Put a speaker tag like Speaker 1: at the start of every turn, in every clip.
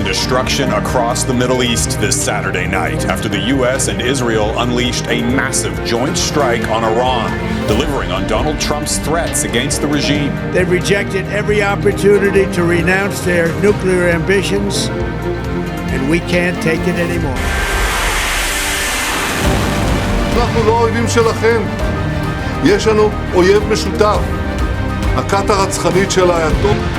Speaker 1: destruction across the Middle East this Saturday night after the U.S. and Israel unleashed a massive joint strike on Iran, delivering on Donald Trump's threats against the regime.
Speaker 2: They've rejected every opportunity to renounce their nuclear ambitions, and we can't take it anymore.
Speaker 3: אנחנו לא אויבים שלכם. יש לנו אויב משותף. הכת הרצחנית של האייתוללה.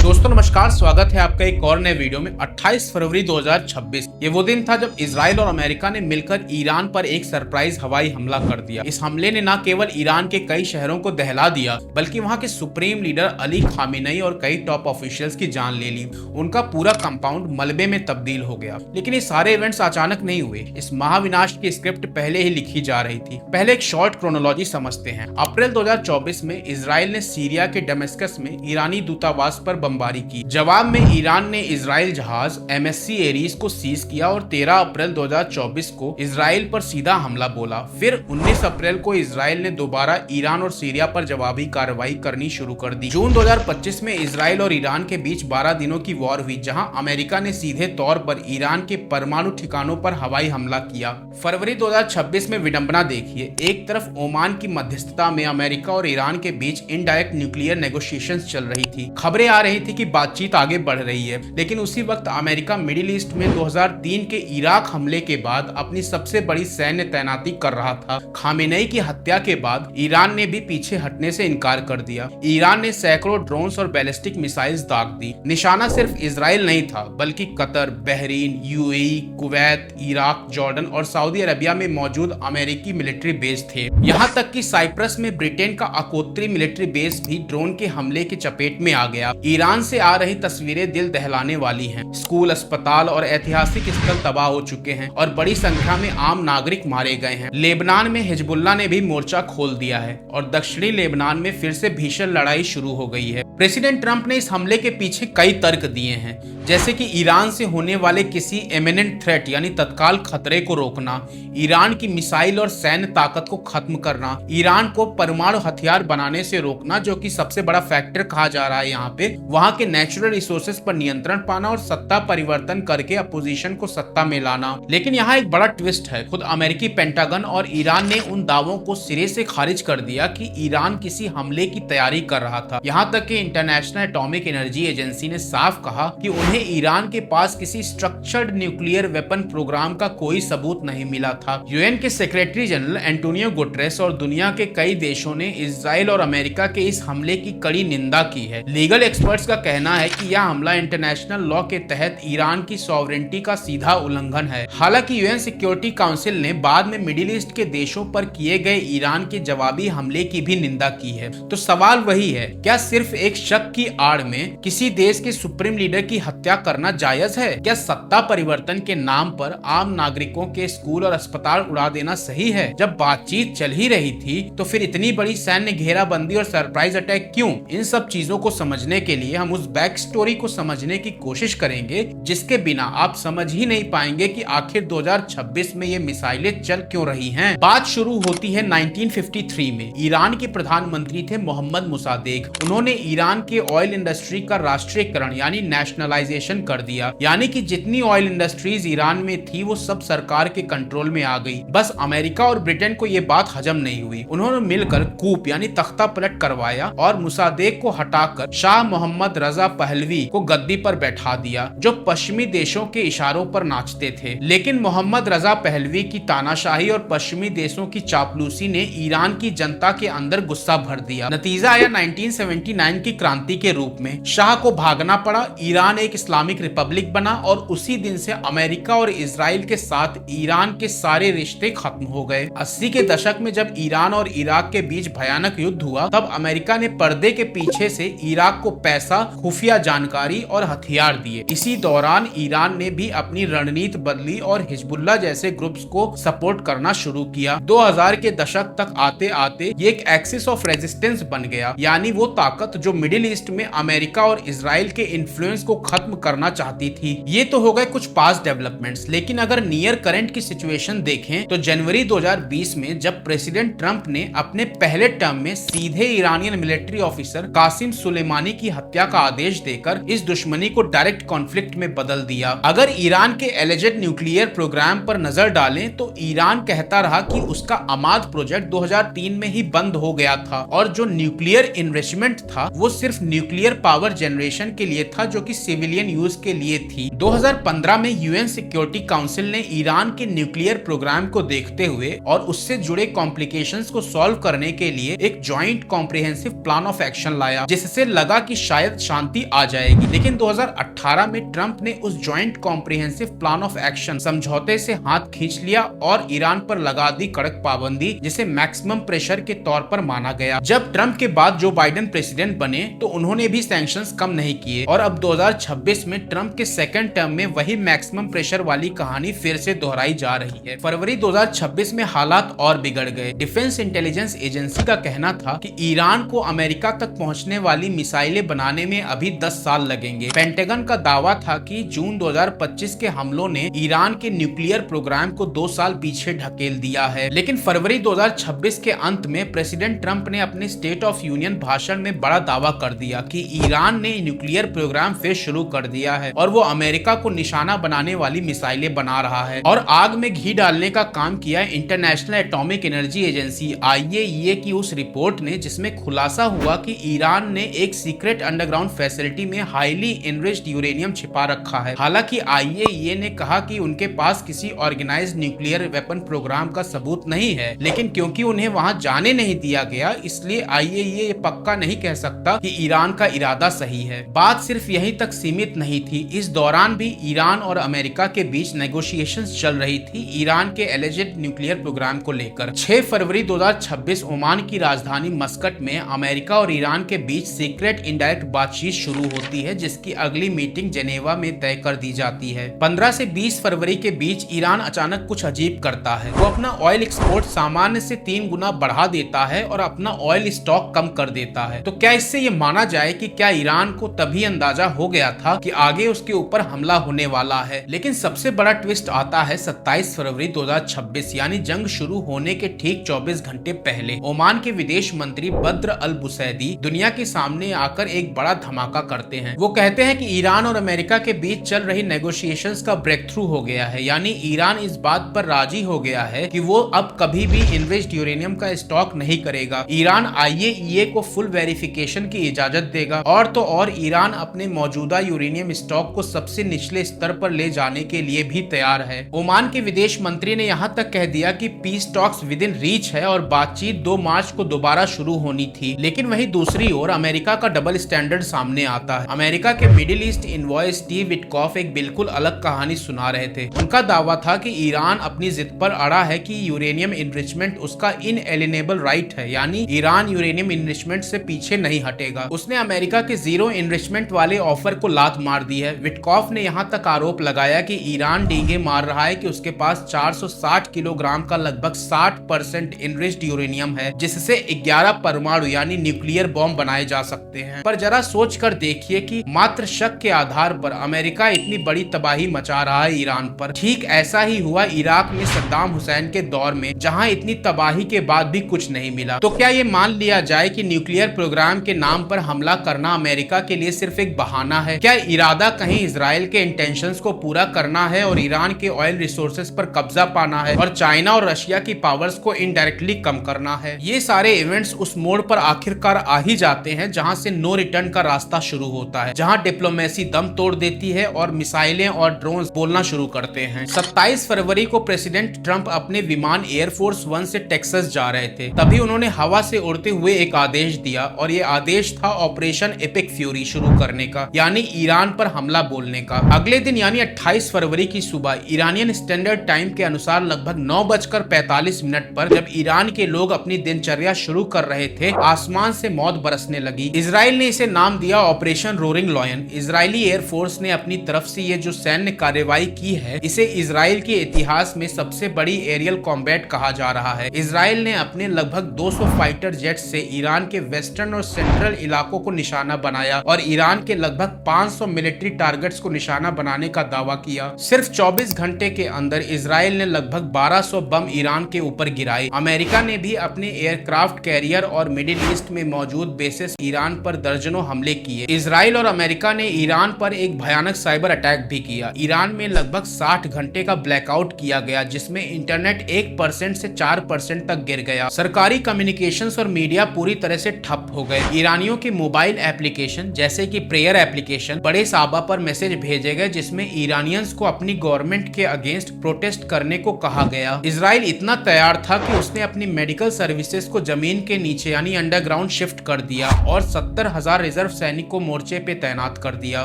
Speaker 4: दोस्तों नमस्कार, स्वागत है आपका एक और नए video में। 28 फरवरी 2026 ये वो दिन था जब इजराइल और अमेरिका ने मिलकर ईरान पर एक सरप्राइज हवाई हमला कर दिया। इस हमले ने न केवल ईरान के कई शहरों को दहला दिया, बल्कि वहां के सुप्रीम लीडर अली खामेनेई और कई टॉप ऑफिशियल्स की जान ले ली। उनका पूरा कंपाउंड मलबे में तब्दील हो गया। लेकिन ये सारे इवेंट्स अचानक नहीं हुए। इस महाविनाश की स्क्रिप्ट पहले ही लिखी जा रही थी। पहले एक शॉर्ट क्रोनोलॉजी समझते हैं। अप्रैल 2024 में इजराइल ने सीरिया के डेमेस्कस में ईरानी दूतावास पर बमबारी की। जवाब में ईरान ने इजराइल जहाज MSC एरीज को सीज किया और 13 अप्रैल 2024 को इजराइल पर सीधा हमला बोला। फिर 19 अप्रैल को इजराइल ने दोबारा ईरान और सीरिया पर जवाबी कार्रवाई करनी शुरू कर दी। जून 2025 में इजराइल और ईरान के बीच 12 दिनों की वॉर हुई, जहां अमेरिका ने सीधे तौर पर ईरान के परमाणु ठिकानों पर हवाई हमला किया। फरवरी 2026 में विडंबना देखिए। एक तरफ ओमान की मध्यस्थता में अमेरिका और ईरान के बीच इनडायरेक्ट न्यूक्लियर नेगोशिएशंस चल रही थी। खबरें आ रही थी कि बातचीत आगे बढ़ रही है, लेकिन उसी वक्त अमेरिका मिडिल ईस्ट में 2003 के इराक हमले के बाद अपनी सबसे बड़ी सैन्य तैनाती कर रहा था। खामेनेई की हत्या के बाद ईरान ने भी पीछे हटने से इनकार कर दिया। ईरान ने सैकड़ों ड्रोन्स और बैलिस्टिक मिसाइल्स दाग दी। निशाना सिर्फ इजराइल नहीं था, बल्कि Qatar, Bahrain, UAE, Kuwait, Iraq, Jordan और सऊदी अरबिया में मौजूद अमेरिकी मिलिट्री बेस थे। यहाँ तक कि साइप्रस में ब्रिटेन का अकोत्री मिलिट्री बेस भी ड्रोन के हमले की चपेट में आ गया। ईरान से आ रही तस्वीरें दिल दहलाने वाली हैं। स्कूल, अस्पताल और ऐतिहासिक स्थल तबाह हो चुके हैं और बड़ी संख्या में आम नागरिक मारे गए हैं। लेबनान में हिजबुल्लाह ने भी मोर्चा खोल दिया है और दक्षिणी लेबनान में फिर से भीषण लड़ाई शुरू हो गई है। प्रेसिडेंट ट्रंप ने इस हमले के पीछे कई तर्क दिए हैं, जैसे कि ईरान से होने वाले किसी इमिनेंट थ्रेट यानी तत्काल खतरे को रोकना, ईरान की मिसाइल और सैन्य ताकत को खत्म करना, ईरान को परमाणु हथियार बनाने से रोकना, जो कि सबसे बड़ा फैक्टर कहा जा रहा है यहाँ पे, वहां के नेचुरल रिसोर्सेज पर नियंत्रण पाना और सत्ता परिवर्तन करके अपोजिशन को सत्ता में लाना। लेकिन यहाँ एक बड़ा ट्विस्ट है। खुद अमेरिकी पेंटागन और ईरान ने उन दावों को सिरे से खारिज कर दिया कि ईरान किसी हमले की तैयारी कर रहा था। यहाँ तक कि इंटरनेशनल एटॉमिक एनर्जी एजेंसी ने साफ कहा कि उन्हें ईरान के पास किसी स्ट्रक्चर्ड न्यूक्लियर वेपन प्रोग्राम का कोई सबूत नहीं मिला था। यूएन के सेक्रेटरी जनरल एंटोनियो गुटेरेस और दुनिया के कई देशों ने इजराइल और अमेरिका के इस हमले की कड़ी निंदा की है। लीगल एक्सपर्ट्स का कहना है कि यह हमला इंटरनेशनल लॉ के तहत ईरान की सॉवरेनिटी का सीधा उल्लंघन है। हालांकि यूएन सिक्योरिटी काउंसिल ने बाद में मिडिल ईस्ट के देशों पर किए गए ईरान के जवाबी हमले की भी निंदा की है। तो सवाल वही है, क्या सिर्फ एक शक की आड़ में किसी देश के सुप्रीम लीडर की हत्या करना जायज है? क्या सत्ता परिवर्तन के नाम पर आम नागरिकों के स्कूल और अस्पताल उड़ा देना सही है? जब बातचीत चल ही रही थी तो फिर इतनी बड़ी सैन्य घेराबंदी और सरप्राइज अटैक क्यों? इन सब चीजों को समझने के लिए हम उस बैक स्टोरी को समझने की कोशिश करेंगे, जिसके बिना आप समझ ही नहीं पाएंगे कि आखिर 2026 में ये मिसाइलें चल क्यों रही हैं। बात शुरू होती है 1953 में। ईरान के प्रधानमंत्री थे मोहम्मद मुसादेक। उन्होंने ईरान के ऑयल इंडस्ट्री का राष्ट्रीयकरण यानी नेशनलाइजेशन कर दिया, यानी कि जितनी ऑयल इंडस्ट्रीज ईरान में थी वो सब सरकार के कंट्रोल में आ गई। बस अमेरिका और ब्रिटेन को ये बात हजम नहीं हुई। उन्होंने मिलकर कूप यानी तख्ता पलट करवाया और मुसादेक को हटाकर शाह मोहम्मद रजा पहलवी को गद्दी पर बैठा दिया, जो पश्चिमी देशों के इशारों पर नाचते थे। लेकिन मोहम्मद रजा पहलवी की तानाशाही और पश्चिमी देशों की चापलूसी ने ईरान की जनता के अंदर गुस्सा भर दिया। नतीजा आया 1979 की क्रांति के रूप में। शाह को भागना पड़ा, ईरान एक इस्लामिक रिपब्लिक बना और उसी दिन से अमेरिका और इजराइल के साथ ईरान के सारे रिश्ते खत्म हो गए। 80 के दशक में जब ईरान और इराक के बीच भयानक युद्ध हुआ, तब अमेरिका ने पर्दे के पीछे से इराक को पैसा, खुफिया खुफिया जानकारी और हथियार दिए। इसी दौरान ईरान ने भी अपनी रणनीति बदली और हिजबुल्लाह जैसे ग्रुप्स को सपोर्ट करना शुरू किया। 2000 के दशक तक आते आते ये एक एक्सिस ऑफ रेजिस्टेंस बन गया, यानी वो ताकत जो मिडिल ईस्ट में अमेरिका और इजराइल के इन्फ्लुएंस को खत्म करना चाहती थी। ये तो हो गए कुछ पास्ट डेवलपमेंट्स, लेकिन अगर नियर करंट की सिचुएशन देखें तो जनवरी 2020 में जब प्रेसिडेंट ट्रंप ने अपने पहले टर्म में सीधे Iranian military officer Qasem Soleimani की हत्या का आदेश देकर इस दुश्मनी को डायरेक्ट कॉन्फ्लिक्ट में बदल दिया। अगर ईरान के एलिजेड न्यूक्लियर प्रोग्राम पर नजर डालें तो ईरान कहता रहा कि उसका अमाद प्रोजेक्ट 2003 में ही बंद हो गया था और जो न्यूक्लियर इनरिचमेंट था वो सिर्फ न्यूक्लियर पावर जनरेशन के लिए था, जो कि सिविलियन यूज के लिए थी। 2015 में यूएन सिक्योरिटी काउंसिल ने ईरान के न्यूक्लियर प्रोग्राम को देखते हुए और उससे जुड़े कॉम्प्लिकेशंस को सॉल्व करने के लिए एक joint comprehensive plan of action लाया, जिससे लगा कि शायद शांति आ जाएगी। लेकिन 2018 में ट्रंप ने उस joint comprehensive plan of action समझौते से हाथ खींच लिया और ईरान पर लगा दी कड़क पाबंदी, जिसे मैक्सिमम प्रेशर के तौर पर माना गया। जब ट्रंप के बाद जो बाइडेन प्रेसिडेंट बने तो उन्होंने भी सैंक्शंस कम नहीं किए और अब 2026 में ट्रंप के सेकंड टर्म में वही मैक्सिमम प्रेशर वाली कहानी फिर से दोहराई जा रही है। फरवरी 2026 में हालात और बिगड़ गए। डिफेंस इंटेलिजेंस एजेंसी का कहना था कि ईरान को अमेरिका तक पहुंचने वाली मिसाइलें बनाने में अभी 10 साल लगेंगे। पेंटागन का दावा था कि जून 2025 के हमलों ने ईरान के न्यूक्लियर प्रोग्राम को 2 साल पीछे ढकेल दिया है। लेकिन फरवरी 2026 के अंत में प्रेसिडेंट ट्रंप ने अपने स्टेट ऑफ यूनियन भाषण में बड़ा दावा कर दिया कि ईरान ने न्यूक्लियर प्रोग्राम फिर शुरू कर दिया है और वो अमेरिका को निशाना बनाने वाली मिसाइलें बना रहा है। और आग में घी डालने का काम किया international atomic energy agency IAEA की उस रिपोर्ट ने, जिसमें खुलासा हुआ कि ईरान ने एक सीक्रेट अंडरग्राउंड फैसिलिटी में हाईली एनरिच्ड यूरेनियम छिपा रखा है। हालांकि IAEA ने कहा कि उनके पास किसी ऑर्गेनाइज्ड न्यूक्लियर वेपन प्रोग्राम का सबूत नहीं है, लेकिन क्योंकि उन्हें वहां जाने नहीं दिया गया इसलिए IAEA ये पक्का नहीं कह सकता कि ईरान का इरादा सही है। बात सिर्फ यहीं तक सीमित नहीं थी। इस दौरान भी ईरान और अमेरिका के बीच नेगोशिएशंस चल रही थी ईरान के एलिजेड न्यूक्लियर प्रोग्राम को लेकर। 6 फरवरी 2026 ओमान की राजधानी मस्कट में अमेरिका और ईरान के बीच सीक्रेट इनडायरेक्ट बातचीत शुरू होती है, जिसकी अगली मीटिंग जेनेवा में तय कर दी जाती है। 15 से 20 फरवरी के बीच ईरान अचानक कुछ अजीब करता है। वो अपना ऑयल एक्सपोर्ट सामान्य से 3 गुना बढ़ा देता है और अपना ऑयल स्टॉक कम कर देता है। तो क्या इससे ये माना जाए कि क्या ईरान को तभी अंदाजा हो गया था कि आगे उसके ऊपर हमला होने वाला है? लेकिन सबसे बड़ा ट्विस्ट आता है 27 फरवरी 2026, यानी जंग शुरू होने के ठीक 24 घंटे पहले। ओमान के विदेश मंत्री बद्र अल बुसैदी दुनिया के सामने आकर एक बड़ा धमाका करते हैं। वो कहते हैं कि ईरान और अमेरिका के बीच चल रही नेगोशिएशंस का ब्रेक थ्रू हो गया है, यानी ईरान इस बात पर राजी हो गया है कि वो अब कभी भी इनरिच्ड यूरेनियम का स्टॉक नहीं करेगा। ईरान IAEA को फुल वेरिफिकेशन की इजाजत देगा और तो और ईरान अपने मौजूदा यूरेनियम स्टॉक को सबसे निचले स्तर पर ले जाने के लिए भी तैयार है। ओमान के विदेश मंत्री ने यहाँ तक कह दिया कि peace talks with in reach है और बातचीत 2 मार्च को दोबारा शुरू होनी थी। लेकिन वहीं दूसरी ओर अमेरिका का डबल स्टैंडर्ड सामने आता है। अमेरिका के middle east envoy Steve Witkoff एक बिल्कुल अलग कहानी सुना रहे थे। उनका दावा था कि ईरान अपनी जिद पर अड़ा है कि यूरेनियम इनरिचमेंट उसका इनएलिनेबल राइट है, यानी ईरान यूरेनियम इनरिचमेंट से पीछे नहीं हटेगा। उसने अमेरिका के जीरो इनरिचमेंट वाले ऑफर को लात मार दी है। विटकॉफ ने यहाँ तक आरोप लगाया कि ईरान डींगे मार रहा है कि उसके पास 460 किलोग्राम का लगभग 60% इनरिच्ड यूरेनियम है, जिससे 11 परमाणु यानी न्यूक्लियर बॉम्ब बनाए जा सकते हैं। पर जरा सोच कर देखिए कि मात्र शक के आधार पर अमेरिका इतनी बड़ी तबाही मचा रहा है ईरान पर। ठीक ऐसा ही हुआ इराक में सद्दाम हुसैन के दौर में, जहां इतनी तबाही के बाद भी कुछ नहीं मिला। तो क्या ये मान लिया जाए कि न्यूक्लियर प्रोग्राम के नाम पर हमला करना अमेरिका के लिए सिर्फ एक बहाना है? क्या इरादा कहीं इजराइल के इंटेंशंस को पूरा करना है और ईरान के ऑयल रिसोर्सेज पर कब्जा पाना है और चाइना और रशिया की पावर्स को इनडायरेक्टली कम करना है? ये सारे इवेंट्स उस मोड़ पर आखिरकार आ ही जाते हैं जहां से नो रिटर्न का रास्ता शुरू होता है, जहां डिप्लोमेसी दम तोड़ देती है और मिसाइलें और ड्रोन्स बोलना शुरू करते हैं। 27 फरवरी को प्रेसिडेंट ट्रंप अपने विमान एयरफोर्स 1 से टेक्सास जा रहे थे। तभी उन्होंने हवा से उड़ते हुए एक आदेश दिया और ये आदेश था ऑपरेशन एपिक फ्यूरी शुरू करने का, यानी ईरान पर हमला बोलने का। अगले दिन यानी 28 फरवरी की सुबह ईरानियन स्टैंडर्ड टाइम के अनुसार लगभग 9:45 पर जब ईरान के लोग अपनी दिनचर्या शुरू कर रहे थे, आसमान से मौत बरसने लगी। इजराइल ने इसे नाम दिया operation roaring lion. Israeli air force ने अपनी तरफ से ये जो सैन्य कार्रवाई की है, इसे इजराइल के इतिहास में सबसे बड़ी एरियल कॉम्बैट कहा जा रहा है। इजराइल ने अपने लगभग 200 फाइटर जेट से ईरान के वेस्टर्न और सेंट्रल इलाकों को निशाना बनाया और ईरान के लगभग 500 मिलिट्री टारगेट्स को निशाना बनाने का दावा किया। सिर्फ 24 घंटे के अंदर इजराइल ने लगभग 1200 बम ईरान के ऊपर गिराए। अमेरिका ने भी अपने एयरक्राफ्ट कैरियर और मिडिल ईस्ट में मौजूद बेसिस ईरान पर दर्जनों हमले किए। इजराइल और अमेरिका ने ईरान पर एक भयानक साइबर अटैक भी किया। ईरान में लगभग 60 घंटे का ब्लैकआउट किया गया, जिसमें इंटरनेट 1% से 4% तक गिर गया। सरकारी कम्युनिकेशंस और मीडिया पूरी तरह से ठप हो गए। ईरानियों के मोबाइल एप्लीकेशन जैसे कि प्रेयर एप्लीकेशन बड़े साबा पर मैसेज भेजे गए, जिसमें ईरानियंस को अपनी गवर्नमेंट के अगेंस्ट प्रोटेस्ट करने को कहा गया। इजराइल इतना तैयार था कि उसने अपनी मेडिकल सर्विसेज को जमीन के नीचे यानी अंडरग्राउंड शिफ्ट कर दिया और 70,000 रिजर्व सैनिक को मोर्चे पे तैनात कर दिया।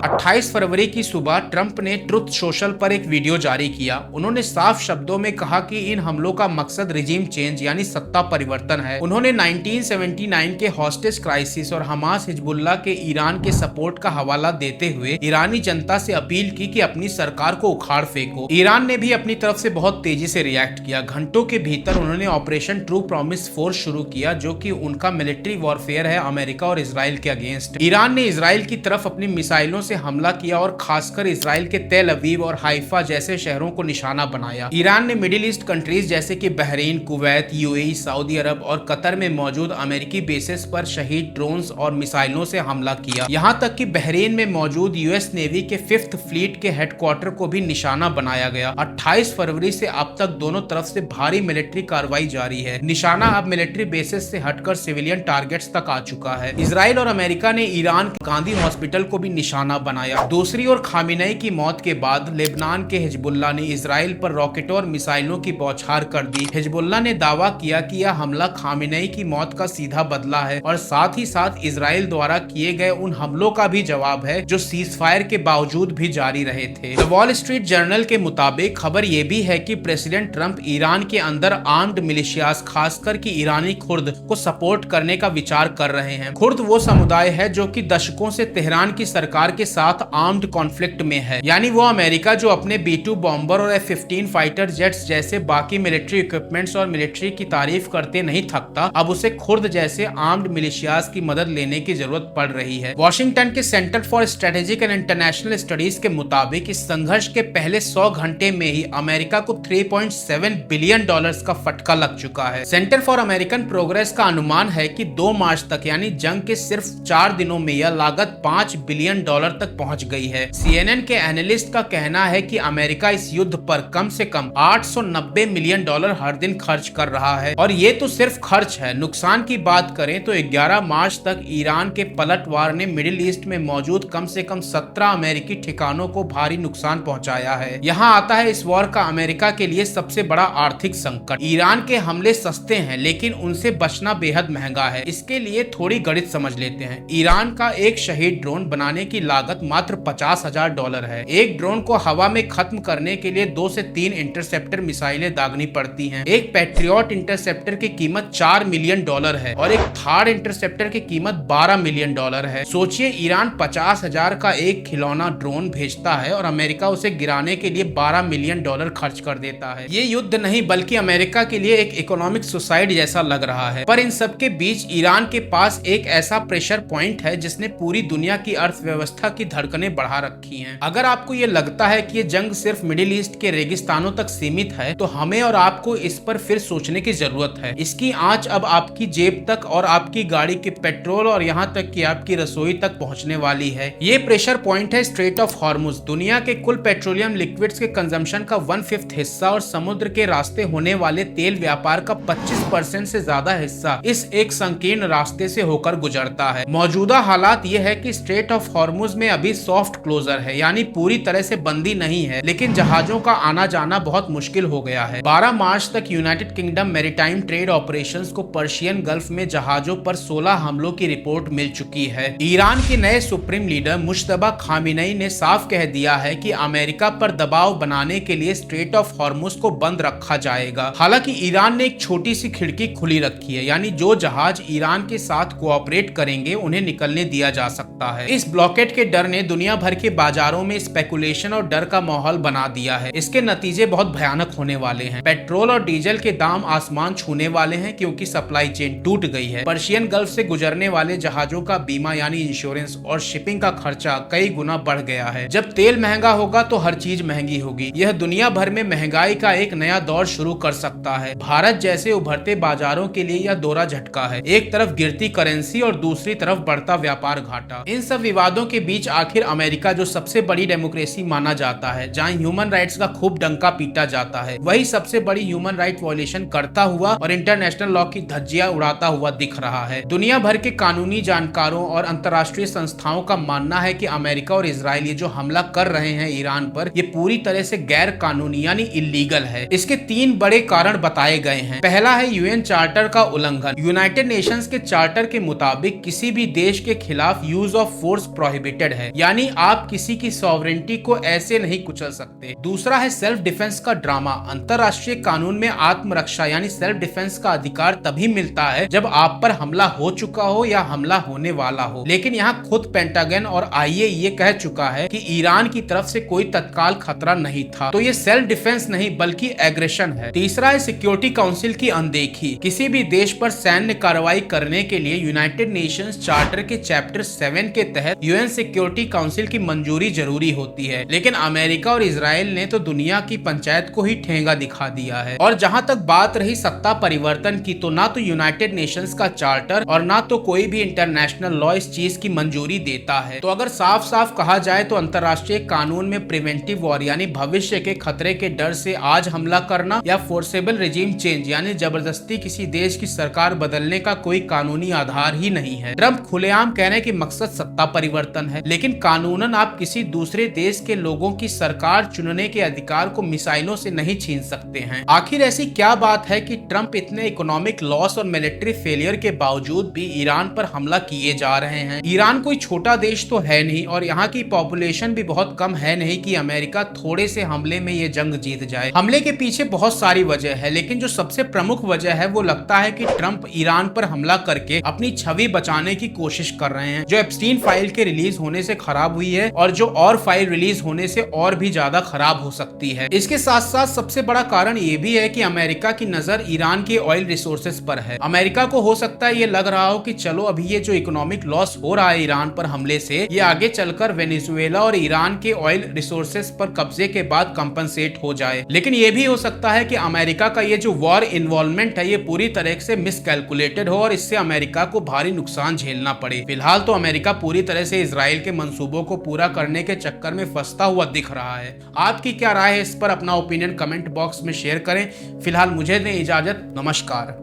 Speaker 4: 28 फरवरी की सुबह ट्रंप ने ट्रुथ सोशल पर एक वीडियो जारी किया। उन्होंने साफ शब्दों में कहा कि इन हमलों का मकसद रिजीम चेंज यानी सत्ता परिवर्तन है। उन्होंने 1979 के हॉस्टेज क्राइसिस और हमास हिजबुल्लाह के ईरान के सपोर्ट का हवाला देते हुए ईरानी जनता से अपील की कि अपनी सरकार को उखाड़ फेंको। ईरान ने भी अपनी तरफ से बहुत तेजी से रिएक्ट किया। घंटों के भीतर उन्होंने ऑपरेशन ट्रू प्रॉमिस फोर्स शुरू किया, जो कि उनका मिलिट्री वॉरफेयर है अमेरिका और इजराइल के अगेंस्ट। ईरान ने इजराइल की तरफ अपनी मिसाइलों से हमला किया और खासकर इजराइल के तेल अवीव और हाइफा जैसे शहरों को निशाना बनाया। ईरान ने मिडिल ईस्ट कंट्रीज जैसे कि बहरीन, कुवैत, यूएई, सऊदी अरब और कतर में मौजूद अमेरिकी बेसिस पर शहीद ड्रोन्स और मिसाइलों से हमला किया। यहाँ तक कि बहरीन में मौजूद यूएस नेवी के 5th फ्लीट के हेडक्वार्टर को भी निशाना बनाया गया। 28 फरवरी से अब तक दोनों तरफ से भारी मिलिट्री कार्रवाई जारी है। निशाना अब मिलिट्री बेसिस से हटकर सिविलियन टारगेट्स तक आ चुका है। इजराइल और अमेरिका ने ईरान के गांधी हॉस्पिटल को भी निशाना बनाया। दूसरी ओर खामिनेई की मौत के बाद लेबनान के हिजबुल्लाह ने इजराइल पर रॉकेटों और मिसाइलों की बौछार कर दी। हिजबुल्लाह ने दावा किया कि यह हमला खामिनेई की मौत का सीधा बदला है और साथ ही साथ इजराइल द्वारा किए गए उन हमलों का भी जवाब है जो सीजफायर के बावजूद भी जारी रहे थे। द वॉल स्ट्रीट जर्नल के मुताबिक खबर यह भी है कि प्रेसिडेंट ट्रंप ईरान के अंदर आर्म्ड मिलिशियाज खासकर कि ईरानी खुर्द को सपोर्ट करने का विचार कर रहे हैं। खुर्द वो समुदाय है जो कि दशकों से तेहरान की सरकार के साथ आर्म्ड कॉन्फ्लिक्ट में है, यानी वो अमेरिका जो अपने B-2 बॉम्बर और F-15 फाइटर जेट्स जैसे बाकी मिलिट्री इक्विपमेंट्स और मिलिट्री की तारीफ करते नहीं थकता, अब उसे खुर्द जैसे आर्म्ड मिलिशियाज की मदद लेने की जरूरत पड़ रही है। वॉशिंगटन के centre for strategic and international studies के मुताबिक इस संघर्ष के पहले 100 घंटे में ही अमेरिका को $3.7 बिलियन का फटका लग चुका है। सेंटर फॉर अमेरिकन प्रोग्रेस का अनुमान है कि 2 मार्च तक यानी जंग के सिर्फ 4 दिनों में यह लागत $5 बिलियन तक पहुंच गई है। CNN के एनालिस्ट का कहना है कि अमेरिका इस युद्ध पर कम से कम $890 मिलियन हर दिन खर्च कर रहा है और ये तो सिर्फ खर्च है। नुकसान की बात करें तो 11 मार्च तक ईरान के पलटवार ने मिडिल ईस्ट में मौजूद कम से कम 17 अमेरिकी ठिकानों को भारी नुकसान पहुंचाया है। यहाँ आता है इस वॉर का अमेरिका के लिए सबसे बड़ा आर्थिक संकट। ईरान के हमले सस्ते हैं लेकिन उनसे बचना बेहद महंगा है। इसके लिए थोड़ी गणित समझ लेते हैं। ईरान का एक शहीद ड्रोन बनाने की लागत मात्र $50,000 है। एक ड्रोन को हवा में खत्म करने के लिए 2 से 3 इंटरसेप्टर मिसाइलें दागनी पड़ती हैं। एक पैट्रियट इंटरसेप्टर की कीमत $4 मिलियन है और एक थार्ड इंटरसेप्टर की कीमत $12 मिलियन है। सोचिए ईरान 50,000 का एक खिलौना ड्रोन भेजता है और अमेरिका उसे गिराने के लिए $12 मिलियन खर्च कर देता है। ये युद्ध नहीं बल्कि अमेरिका के लिए एक इकोनॉमिक सुसाइड जैसा लग रहा है। पर इन सब के बीच ईरान के पास एक ऐसा प्रेशर पॉइंट है जिसने पूरी दुनिया की अर्थव्यवस्था की धड़कनें बढ़ा रखी हैं। अगर आपको ये लगता है कि ये जंग सिर्फ मिडिल ईस्ट के रेगिस्तानों तक सीमित है तो हमें और आपको इस पर फिर सोचने की जरूरत है। इसकी आंच अब आपकी जेब तक और आपकी गाड़ी के पेट्रोल और यहाँ तक कि आपकी रसोई तक पहुंचने वाली है। ये प्रेशर पॉइंट है स्ट्रेट ऑफ हॉर्मुज। दुनिया के कुल पेट्रोलियम लिक्विड्स के कंजम्पशन का 1/5 हिस्सा और समुद्र के रास्ते होने वाले तेल व्यापार का 25% से ज्यादा हिस्सा इस एक संकीर्ण रास्ते से होकर गुजरता है। मौजूदा हालात ये है कि स्ट्रेट ऑफ हॉर्मुज में अभी सॉफ्ट क्लोजर है, यानी पूरी तरह से बंदी नहीं है, लेकिन जहाजों का आना जाना बहुत मुश्किल हो गया है। 12 मार्च तक United kingdom maritime trade operations को पर्शियन गल्फ में जहाजों पर 16 हमलों की रिपोर्ट मिल चुकी है। ईरान के नए सुप्रीम लीडर मुश्तबा खामिनेई ने साफ कह दिया है कि अमेरिका पर दबाव बनाने के लिए स्ट्रेट ऑफ हॉर्मुज को बंद रखा जाएगा। हालांकि ईरान ने एक छोटी सी खिड़की खुली रखी है, यानी जो जहाज ईरान के साथ कोऑपरेट करेंगे उन्हें निकलने दिया जा सकता है। इस ब्लॉकेट के डर ने दुनिया भर के बाजारों में स्पेकुलेशन और डर का माहौल बना दिया है। इसके नतीजे बहुत भयानक होने वाले हैं। पेट्रोल और डीजल के दाम आसमान छूने वाले हैं क्योंकि सप्लाई चेन टूट गई है। पर्शियन गल्फ से गुजरने वाले जहाजों का बीमा यानी इंश्योरेंस और शिपिंग का खर्चा कई गुना बढ़ गया है। जब तेल महंगा होगा तो हर चीज महंगी होगी। यह दुनिया भर में महंगाई का एक नया दौर शुरू कर सकता है। भारत जैसे उभरते बाजारों के लिए यह दोहरा झटका है। एक तरफ गिरती करेंसी और दूसरी तरफ बढ़ता व्यापार घाटा। इन सब विवादों के बीच आखिर अमेरिका, जो सबसे बड़ी डेमोक्रेसी माना जाता है, जहां ह्यूमन राइट्स का खूब डंका पीटा जाता है, वही सबसे बड़ी ह्यूमन राइट वायलेशन करता हुआ और इंटरनेशनल लॉ की धज्जियां उड़ाता हुआ दिख रहा है। दुनिया भर के कानूनी जानकारों और अंतर्राष्ट्रीय संस्थाओं का मानना है कि अमेरिका और इजराइल ये जो हमला कर रहे हैं ईरान पर, ये पूरी तरह से गैर कानूनी यानी इलीगल है। इसके 3 बड़े कारण बताए गए हैं। पहला है यूएन चार्टर का उल्लंघन। यूनाइटेड नेशंस के चार्टर के मुताबिक किसी भी देश के खिलाफ यूज ऑफ फोर्स प्रोहिबिटेड है, यानी आप किसी की सॉवरेंटी को ऐसे नहीं कुचल सकते। दूसरा है सेल्फ डिफेंस का ड्रामा। अंतरराष्ट्रीय कानून में आत्मरक्षा यानी सेल्फ डिफेंस का अधिकार तभी मिलता है जब आप पर हमला हो चुका हो या हमला होने वाला हो। लेकिन यहाँ खुद पेंटागन और आईएईए कह चुका है कि ईरान की तरफ से कोई तत्काल खतरा नहीं था, तो ये सेल्फ डिफेंस नहीं बल्कि एग्रेशन है। तीसरा है सिक्योरिटी काउंसिल की अनदेखी। किसी भी देश पर सैन्य कार्रवाई करने के लिए यूनाइटेड नेशंस चार्टर के चैप्टर 7 के तहत यूएन सिक्योरिटी काउंसिल की मंजूरी जरूरी होती है। लेकिन अमेरिका और इजराइल ने तो दुनिया की पंचायत को ही ठेंगा दिखा दिया है। और जहां तक बात रही सत्ता परिवर्तन की, तो ना तो यूनाइटेड नेशंस का चार्टर और ना तो कोई भी इंटरनेशनल लॉ इस चीज की मंजूरी देता है। तो अगर साफ साफ कहा जाए तो अंतरराष्ट्रीय कानून में प्रिवेंटिव वॉर यानी भविष्य के खतरे के डर से आज हमला करना या फोर्सेबल रिजीम चेंज यानी जबरदस्ती किसी देश की सरकार बदलने का कोई कानूनी आधार ही नहीं है। ट्रंप खुलेआम कहने की मकसद सत्ता परिवर्तन है, लेकिन कानूनन आप किसी दूसरे देश के लोगों की सरकार चुनने के अधिकार को मिसाइलों से नहीं छीन सकते हैं। आखिर ऐसी क्या बात है कि ट्रंप इतने इकोनॉमिक लॉस और मिलिट्री फेलियर के बावजूद भी ईरान पर हमला किए जा रहे हैं? ईरान कोई छोटा देश तो है नहीं और यहाँ की पॉपुलेशन भी बहुत कम है नहीं कि अमेरिका थोड़े से हमले में ये जंग जीत जाए। हमले के पीछे बहुत सारी वजह है, लेकिन जो सबसे प्रमुख वजह है वो लगता है कि ट्रंप ईरान पर हमला करके अपनी छवि बचाने की कोशिश कर रहे हैं, जो एप्स्टीन फाइल के रिलीज होने से खराब हुई है और जो और फाइल रिलीज होने से और भी ज्यादा खराब हो सकती है। इसके साथ साथ सबसे बड़ा कारण ये भी है कि अमेरिका की नजर ईरान के ऑयल रिसोर्सेज पर है। अमेरिका को हो सकता है ये लग रहा हो कि चलो अभी ये जो इकोनॉमिक लॉस हो रहा है ईरान पर हमले से, ये आगे चलकर वेनेजुएला और ईरान के ऑयल रिसोर्सेज पर कब्जे के बाद कंपनसेट हो जाए। लेकिन ये भी हो सकता है कि अमेरिका का ये जो वॉर इन्वॉल्वमेंट है ये पूरी तरह से मिसकैलकुलेटेड हो और इससे अमेरिका को भारी नुकसान झेलना पड़े। फिलहाल तो अमेरिका पूरी तरह से इजराइल के मंसूबों को पूरा करने के चक्कर में फंसता हुआ दिख रहा है। आपकी क्या राय है इस पर? अपना ओपिनियन कमेंट बॉक्स में शेयर करें। फिलहाल मुझे दें इजाजत। नमस्कार।